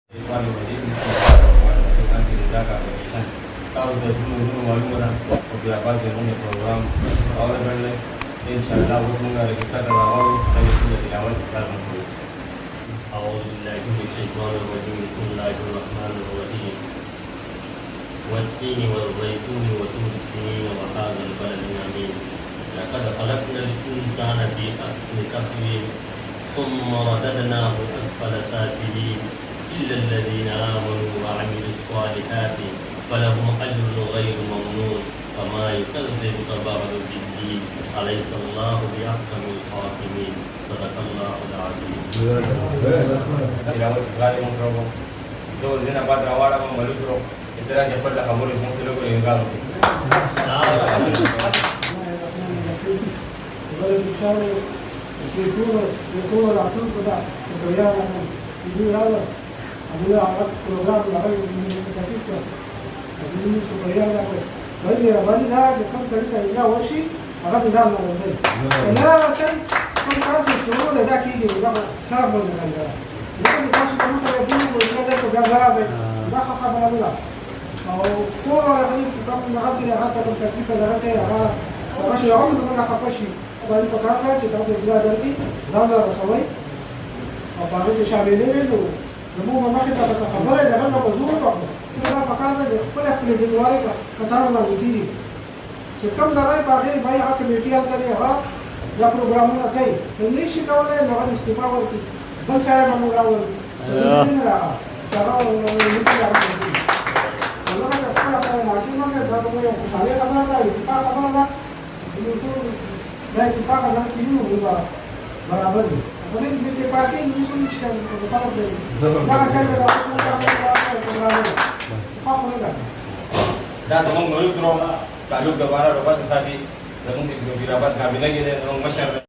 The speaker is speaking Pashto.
الشيطان الرجيم بسم الله الرحمن الرحيم أنت لله كابتن tahu dah dulu malu orang beberapa dengan program awal benda insyaallah us mengarah kita ke awal kami sudah di awal sekarang masuk. أعوذ بالله من الشيطان الرجيم بسم الله الرحمن الرحيم والتين والزيتون وطور سينين وهذا البلد الأمين لقد خلقنا الإنسان في أحسن تقويم ثم رددناه أسفل سافلين إلا الذين آمنوا وعملوا الصالحات فلهم أجر غير ممنون فما يكذبك بعد بالدين أليس الله بأحكم الحاكمين صدق الله العظيم. Di awal sekarang masuk. So zina pada awal apa malu terus. Kita cepat lah kamu yang selalu berenggak. يكون العطول كده شكريا يقول هذا أقول عرفت بروجرام لغاية من التكتيك أقول شكريا لغاية بقول لي رباني ده كم سنة إلا وشي عرفت زعل من الزين لا سي كم كاس الشروط ده كيجي وده شرب من الجرا لكن كاس الشروط ده يجي ويتلاقي ده كبير زي ده خطأ بلا بلا أو كورة لغاية كم لغاية لغاية كم تكتيك لغاية ماشي عمر من خطأشي باید پکار کرد که تا دیگر داری زمان را رسوایی و باید شامل نیستو نمو ممکن تا خبره دارن و بزرگ باید که را پکار داره کل اپلی دیواره کسان ما میگیری که کم داره باقی باید حق میتیال کردی ها یا پروگرام ها کی نیشی کواله نواد استفاده ورکی بس سعی منو راول سعی نرا شغال میتیال کردی الله کا کلا کلا ناکی مانگه دادو میو ساله کمالا دا استفاده کمالا باید اتفاق از آن کیلو رو برابر بود. ولی اتفاقی نیست میشه که فقط داریم. نه چند تا داشت برابر. خواهم نگاه. dah semua malu terus. Kalau kebaran dapat sesati, semua di beberapa kabinet kita orang masyarakat.